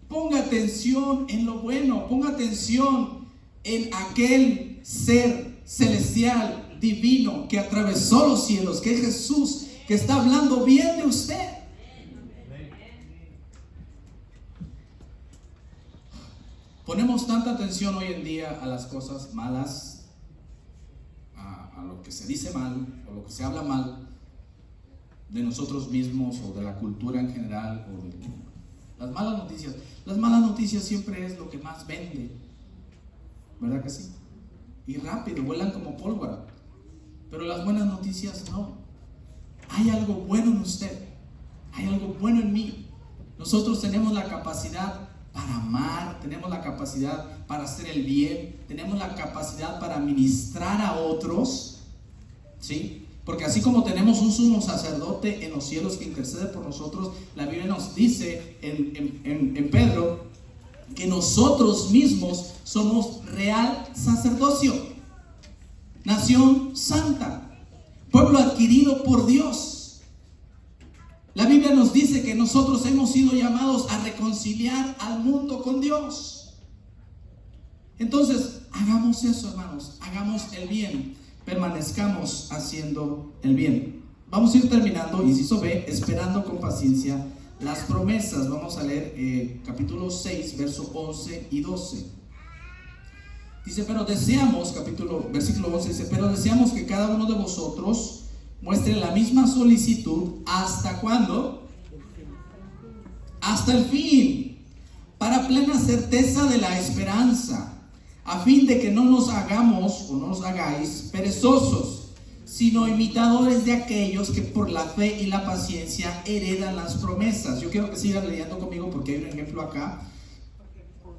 Ponga atención en lo bueno, ponga atención en aquel ser celestial, divino, que atravesó los cielos, que es Jesús, que está hablando bien de usted. Ponemos tanta atención hoy en día a las cosas malas, a lo que se dice mal, o lo que se habla mal de nosotros mismos, o de la cultura en general, o de las malas noticias. Las malas noticias siempre es lo que más vende, ¿verdad que sí? Y rápido, vuelan como pólvora. Pero las buenas noticias no. Hay algo bueno en usted, hay algo bueno en mí. Nosotros tenemos la capacidad para amar, tenemos la capacidad para hacer el bien, tenemos la capacidad para ministrar a otros, ¿sí? Porque así como tenemos un sumo sacerdote en los cielos que intercede por nosotros, la Biblia nos dice en Pedro que nosotros mismos somos real sacerdocio, nación santa, pueblo adquirido por Dios. La Biblia nos dice que nosotros hemos sido llamados a reconciliar al mundo con Dios. Entonces, hagamos eso, hermanos, hagamos el bien, permanezcamos haciendo el bien. Vamos a ir terminando, inciso B, esperando con paciencia las promesas. Vamos a leer capítulo 6, verso 11 y 12. Dice, pero deseamos, versículo 11 dice, pero deseamos que cada uno de vosotros muestre la misma solicitud. ¿Hasta cuándo? Hasta el fin, para plena certeza de la esperanza, a fin de que no nos hagamos, o no nos hagáis perezosos, sino imitadores de aquellos que por la fe y la paciencia heredan las promesas. Yo quiero que sigan leyendo conmigo porque hay un ejemplo acá.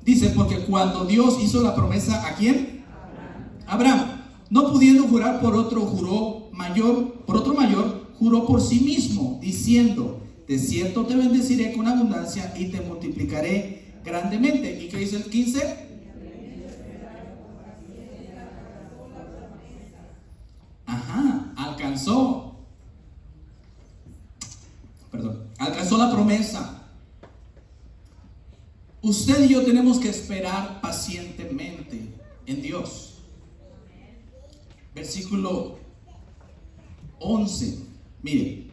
Dice, porque cuando Dios hizo la promesa, ¿a quién? Abraham, no pudiendo jurar por otro, juró mayor, juró por sí mismo, diciendo, de cierto te bendeciré con abundancia y te multiplicaré grandemente. ¿Y qué dice el 15? Alcanzó la promesa. Usted y yo tenemos que esperar pacientemente en Dios. Versículo 11, mire,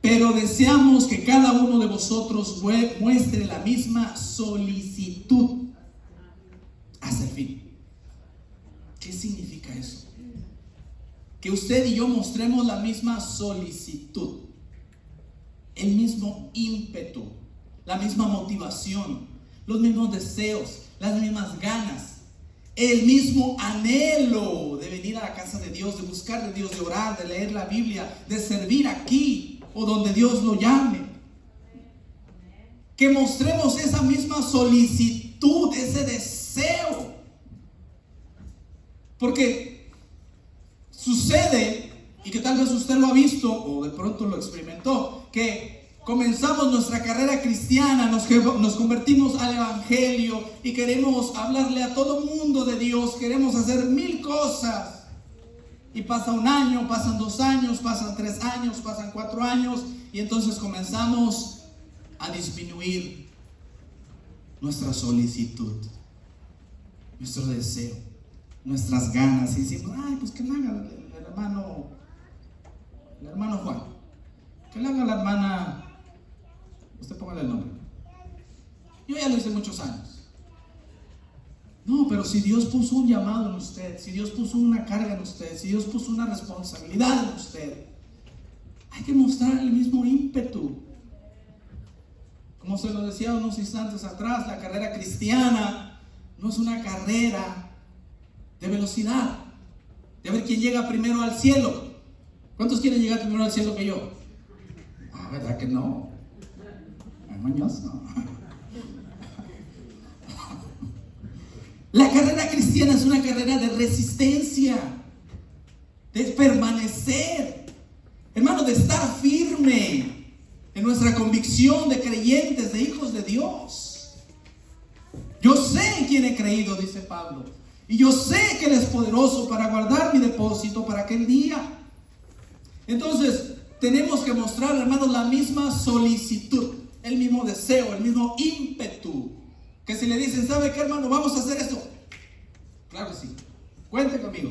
pero deseamos que cada uno de vosotros muestre la misma solicitud hasta el fin. ¿Qué significa eso? Que usted y yo mostremos la misma solicitud, el mismo ímpetu, la misma motivación, los mismos deseos, las mismas ganas, el mismo anhelo de venir a la casa de Dios, de buscar de Dios, de orar, de leer la Biblia, de servir aquí o donde Dios lo llame. Que mostremos esa misma solicitud, ese deseo. Porque sucede, y que tal vez usted lo ha visto o de pronto lo experimentó, que comenzamos nuestra carrera cristiana, nos convertimos al evangelio y queremos hablarle a todo mundo de Dios, queremos hacer 1000 cosas. Y pasa un año, pasan 2 años, pasan 3 años, pasan 4 años, y entonces comenzamos a disminuir nuestra solicitud, nuestro deseo, nuestras ganas, y decimos, ay, pues que me haga el hermano Juan, que le haga la hermana, usted póngale el nombre, yo ya lo hice muchos años. No, pero si Dios puso un llamado en usted, si Dios puso una carga en usted, si Dios puso una responsabilidad en usted, hay que mostrar el mismo ímpetu. Como se lo decía unos instantes atrás, la carrera cristiana no es una carrera de velocidad, de ver quién llega primero al cielo. ¿Cuántos quieren llegar primero al cielo que yo? Ah, ¿verdad que no? Es mañoso. La carrera cristiana es una carrera de resistencia, de permanecer, hermano, de estar firme en nuestra convicción de creyentes, de hijos de Dios. Yo sé en quién he creído, dice Pablo, y yo sé que Él es poderoso para guardar mi depósito para aquel día. Entonces, tenemos que mostrar, hermanos, la misma solicitud, el mismo deseo, el mismo ímpetu. Que si le dicen, ¿sabe qué, hermano? Vamos a hacer esto. Claro que sí. Cuente conmigo.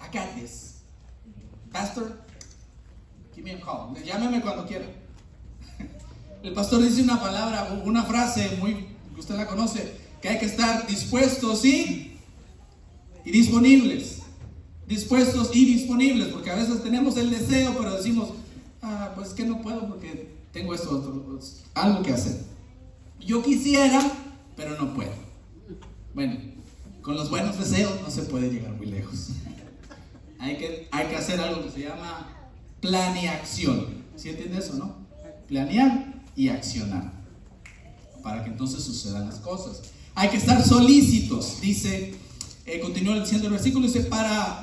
I got this. Pastor, give me a call. Llámeme cuando quiera. El pastor dice una palabra, una frase muy, usted la conoce, que hay que estar dispuestos y disponibles. Dispuestos y disponibles, porque a veces tenemos el deseo, pero decimos, pues que no puedo porque tengo esto, algo que hacer. Yo quisiera, pero no puedo. Bueno, con los buenos deseos no se puede llegar muy lejos. Hay que hacer algo que se llama planeación. ¿Sí entiende eso, no? Planear y accionar, para que entonces sucedan las cosas. Hay que estar solícitos, dice, continúa diciendo el versículo, dice,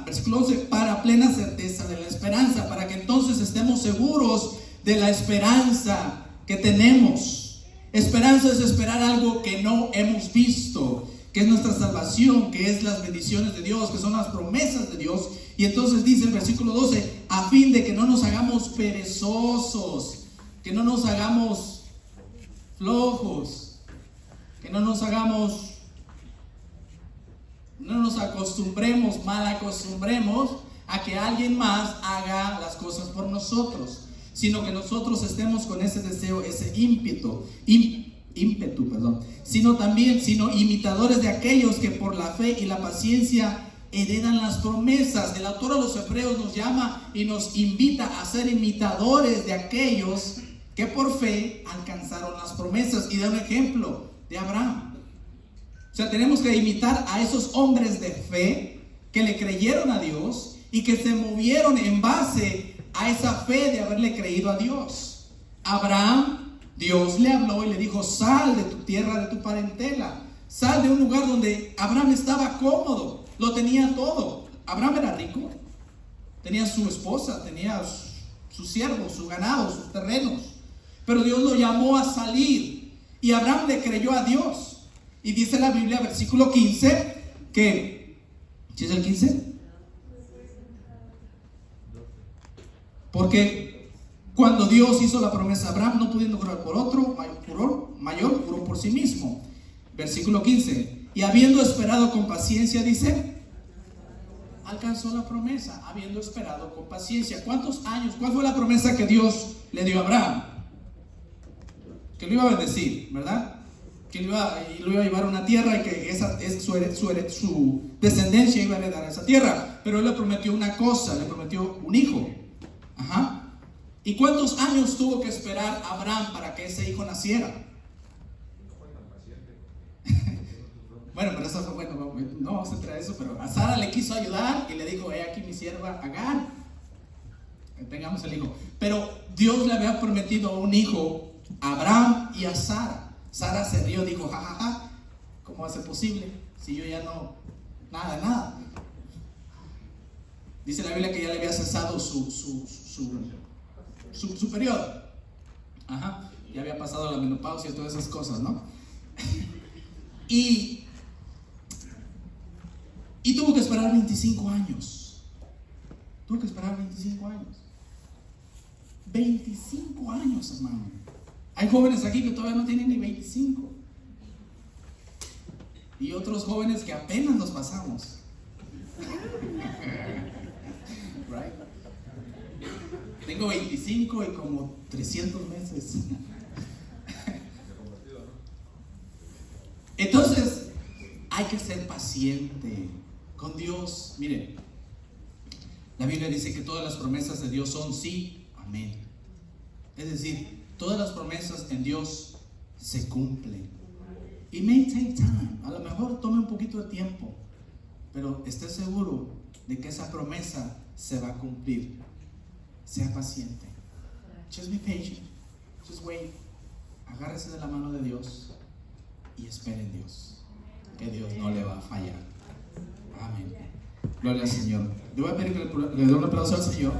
versículo 11, para plena certeza de la esperanza, para que entonces estemos seguros de la esperanza que tenemos. Esperanza es esperar algo que no hemos visto, que es nuestra salvación, que es las bendiciones de Dios, que son las promesas de Dios. Y entonces dice el versículo 12, a fin de que no nos hagamos perezosos, que no nos hagamos flojos, que no nos acostumbremos, mal acostumbremos a que alguien más haga las cosas por nosotros, sino que nosotros estemos con ese deseo, ese ímpetu, sino imitadores de aquellos que por la fe y la paciencia heredan las promesas. El autor a los Hebreos nos llama y nos invita a ser imitadores de aquellos que por fe alcanzaron las promesas, y da un ejemplo de Abraham. O sea, tenemos que imitar a esos hombres de fe que le creyeron a Dios y que se movieron en base a esa fe de haberle creído a Dios. Abraham, Dios le habló y le dijo, sal de tu tierra, de tu parentela, sal de un lugar donde Abraham estaba cómodo, lo tenía todo. Abraham era rico, tenía su esposa, tenía sus siervos, su ganado, sus terrenos, pero Dios lo llamó a salir y Abraham le creyó a Dios. Y dice la Biblia, versículo 15, que, ¿sí es el 15? Porque cuando Dios hizo la promesa a Abraham, no pudiendo jurar por otro, mayor juró por sí mismo. Versículo 15, y habiendo esperado con paciencia, dice, alcanzó la promesa, habiendo esperado con paciencia. ¿Cuántos años? ¿Cuál fue la promesa que Dios le dio a Abraham? que lo iba a bendecir, ¿verdad? Que lo iba a llevar a una tierra y que su descendencia iba a heredar esa tierra. Pero él le prometió una cosa, le prometió un hijo. Ajá. ¿Y cuántos años tuvo que esperar Abraham para que ese hijo naciera? Bueno, pero eso fue bueno, no vamos a entrar a eso, pero a Sara le quiso ayudar y le dijo: he aquí mi sierva Agar, tengamos el hijo. Pero Dios le había prometido un hijo a Abraham y a Sara. Sara se rió, dijo: jajaja, ¿cómo va a ser posible si yo ya no, nada? Dice la Biblia que ya le había cesado su periodo. Ajá, ya había pasado la menopausia y todas esas cosas, ¿no? y tuvo que esperar 25 años. Tuvo que esperar 25 años. 25 años, hermano. Hay jóvenes aquí que todavía no tienen ni 25. Y otros jóvenes que apenas nos pasamos. Right? Tengo 25 y como 300 meses. Entonces, hay que ser paciente con Dios. Miren, la Biblia dice que todas las promesas de Dios son sí, amén. Es decir, todas las promesas en Dios se cumplen. It may take time. A lo mejor tome un poquito de tiempo, pero esté seguro de que esa promesa se va a cumplir. Sea paciente. Just be patient. Just wait. Agárrese de la mano de Dios y espere en Dios, que Dios no le va a fallar. Amén. Gloria al Señor. Yo voy a pedir que le dé un aplauso al Señor.